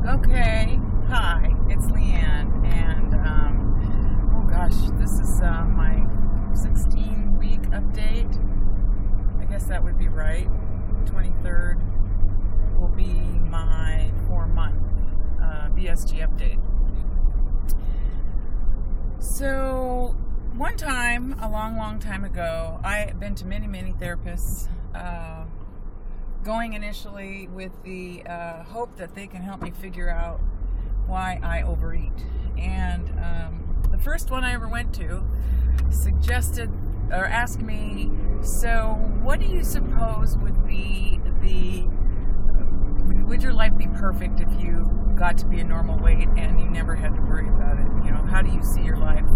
Okay, hi, it's Leanne, and oh gosh, this is my 16-week update. I guess that would be right. 23rd will be my 4-month VSG update. So, one time, a long time ago, I had been to many therapists, going initially with the hope that they can help me figure out why I overeat. And the first one I ever went to suggested or asked me, so what do you suppose would be would your life be perfect if you got to be a normal weight and you never had to worry about it? You know, how do you see your life?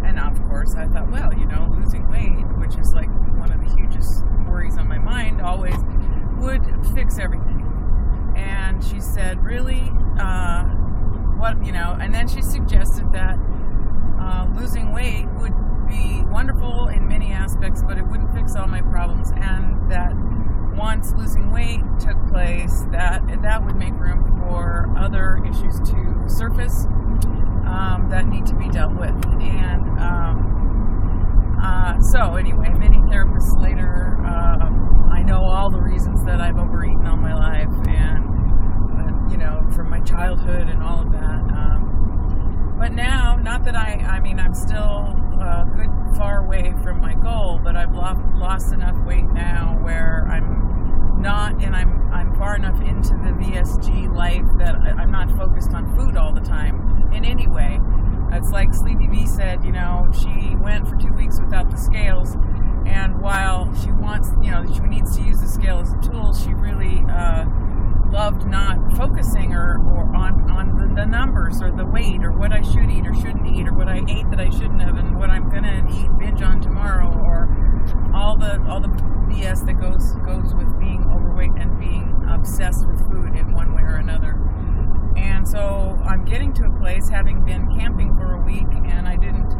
And of course I thought, well, losing weight, which is like one of the hugest worries on my mind, always would fix everything. And she said, really? And then she suggested that losing weight would be wonderful in many aspects, but it wouldn't fix all my problems, and that once losing weight took place, that would make room for other issues to surface that need to be dealt with. And so anyway, many therapists later, I know all the reasons that I've overeaten all my life, and from my childhood and all of that. But now, not that I'm still good far away from my goal, but I've lost enough weight now where I'm not, and I'm far enough into the VSG life that I'm not focused on food all the time in any way. It's like Sleepy B said, she went for 2 weeks without the scales, and while she wants, she needs to use the scale as a tool, she really loved not focusing or on the numbers or the weight or what I should eat or shouldn't eat or what I ate that I shouldn't have and what I'm gonna eat binge on tomorrow, or all the BS that goes with being overweight and being obsessed with food in one way or another. And so I'm getting to a place, having been camping for a week, and I didn't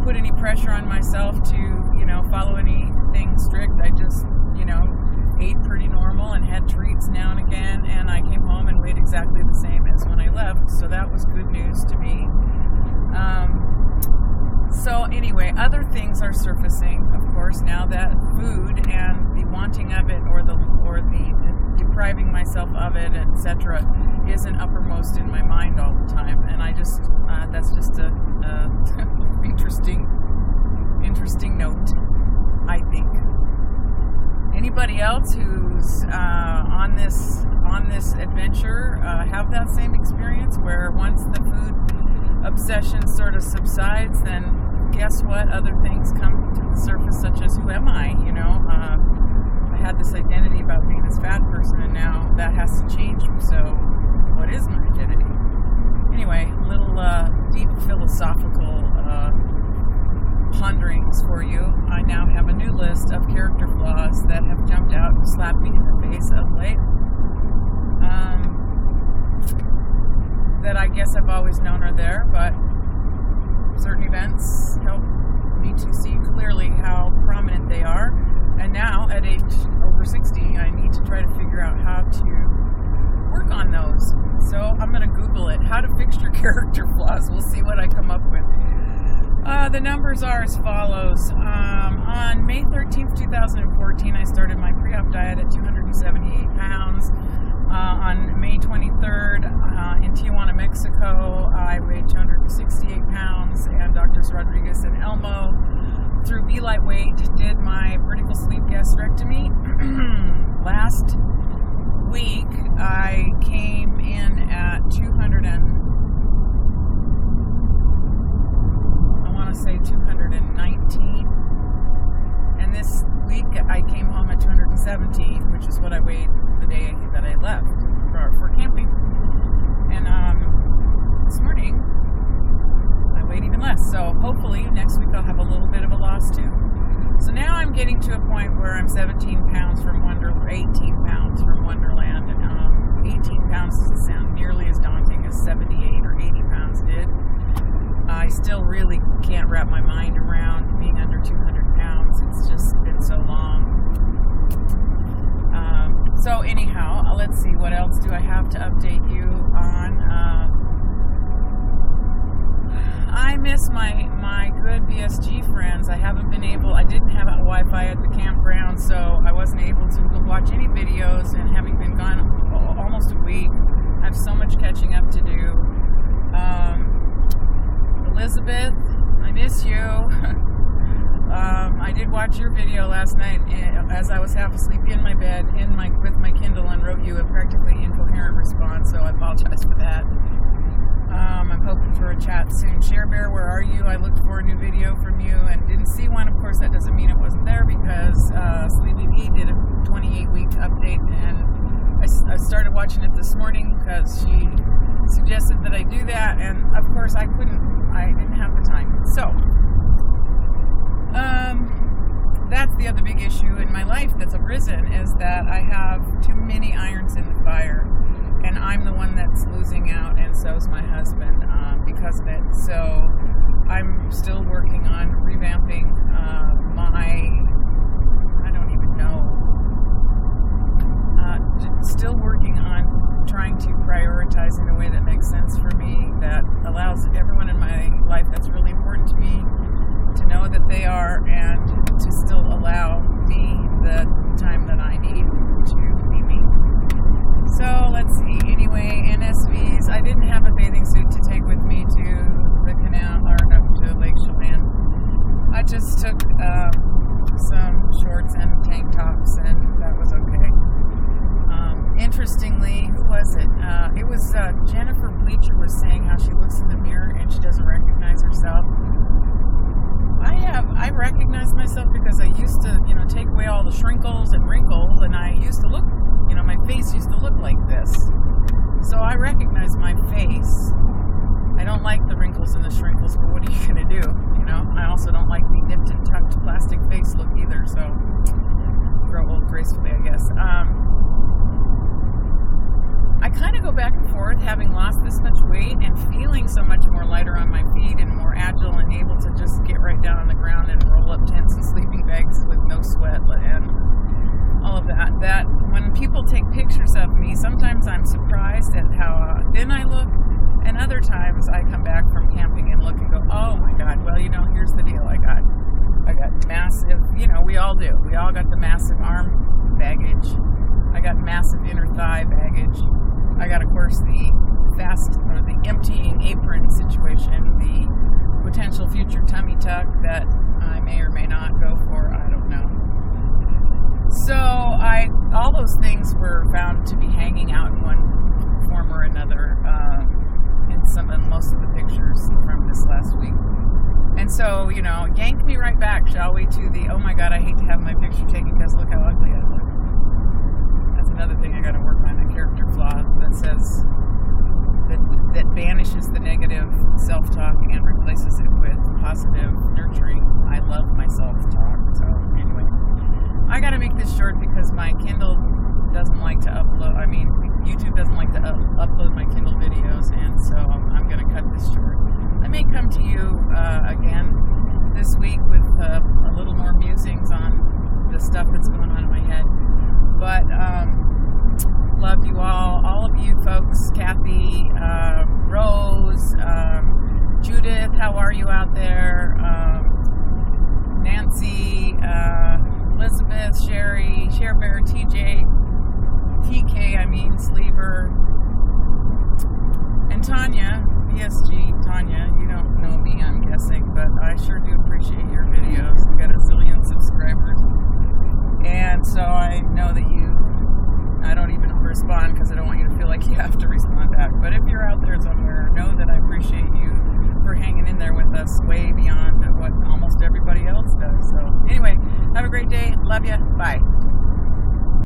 put any pressure on myself to follow anything strict. I just ate pretty normal and had treats now and again, and I came home and weighed exactly the same as when I left, so that was good news to me. So anyway, other things are surfacing, of course, now that food and the wanting of it or the depriving myself of it, etc., isn't uppermost in my mind all the time, and I just that's just a interesting note, I think. Anybody else who's on this adventure have that same experience where once the food obsession sort of subsides, then guess what? Other things come to the surface, such as who am I? I had this identity about being this fat person, and now that has to change. So, what is my identity? Anyway, little deep philosophical ponderings for you. I now have a new list of character flaws that have jumped out and slapped me in the face of late. That I guess I've always known are there, but certain events help me to see clearly how prominent they are. And now, at age over 60, I need to try to figure out how to work on those. So I'm going to Google it, how to fix your character flaws. We'll see what I come up with. The numbers are as follows. On May 13th, 2014, I started my pre-op diet at 278 pounds. On May 23rd, in Tijuana, Mexico, I weighed 268 pounds, and Drs. Rodriguez and Elmo, through Be Lightweight, did my vertical sleeve gastrectomy. Last week, I came in at 219, and this week I came home at 217, which is what I weighed the day that I left for camping. And this morning I weighed even less, so hopefully next week I'll have a little bit of a loss too. So now I'm getting to a point where I'm 17 pounds from 18 pounds from Wonderland, and 18 pounds miss my good VSG friends. I didn't have Wi-Fi at the campground, so I wasn't able to watch any videos, and having been gone almost a week, I have so much catching up to do. Elizabeth, I miss you. I did watch your video last night as I was half asleep in my bed with my Kindle, and wrote you a practically incoherent response, so I apologize for that. I'm hoping for a chat soon. Share Bear, where are you? I looked for a new video from you and didn't see one. Of course, that doesn't mean it wasn't there, because Sleepy Pete did a 28-week update, and I started watching it this morning because she suggested that I do that, and of course I didn't have the time. So, that's the other big issue in my life that's arisen, is that I have too many irons in the fire, and I'm the one that's losing out, and so is my husband because of it. So I'm still working on revamping still working on trying to prioritize in a way that makes sense for me, that allows everyone in my life that's really important to me to know that they are, and to still allow me the time that I need to be me. So let's see. Anyway, NSVs. I didn't have a bathing suit to take with me to the canal, or up to Lake Chelan. I just took some shorts and tank tops, and that was okay. Interestingly, who was it? It was Jennifer Bleacher was saying how she looks in the mirror and she doesn't recognize herself. I recognize myself because I used to, take away all the shrinkles and wrinkles, and I used to look, my face used to look like this. So I recognize my face. I don't like the wrinkles and the shrinkles, but what are you going to do? I also don't like the nipped and tucked plastic face look either, so grow old gracefully, I guess. I kind of go back and forth, having lost this much weight and feeling so much more lighter on my feet and more agile and able to just get right down on the ground and roll up tents and sleeping bags with no sweat and all of that. That when people take pictures of me, sometimes I'm surprised at how thin I look, and other times I come back from camping and look and go, oh my God, well, here's the deal. I got massive, we all do. We all got the massive arm baggage. I got massive inner thigh baggage. I got, of course, the emptying apron situation, the potential future tummy tuck that I may or may not go for. I don't know. So all those things were found to be hanging out in one form or another in most of the pictures from this last week. And so, yank me right back, shall we, to the, oh my God, I hate to have my picture taken because look how ugly I look. That's another thing I got to work on, a character flaw that says, that banishes the negative self-talk and replaces it with positive, nurturing, I love my self-talk. So anyway, I got to make this short because my Kindle doesn't like to upload, YouTube doesn't like to upload my Kindle videos, and so I'm going to cut this short. I may come to you again this week with a little more musings on the stuff that's going on in my head. But love you all of you folks, Kathy, Rose, Judith, how are you out there? Nancy, Elizabeth, Sherry, Share Bear, TJ, TK, Sleever, and Tanya, VSG. Tanya, you don't know me, I'm guessing, but I sure do appreciate your videos. We've got a zillion subscribers. And so I know that I don't even respond because I don't want you to feel like you have to respond back. But if you're out there somewhere, know that I appreciate you for hanging in there with us way beyond what almost everybody else does. So anyway, have a great day. Love you. Bye.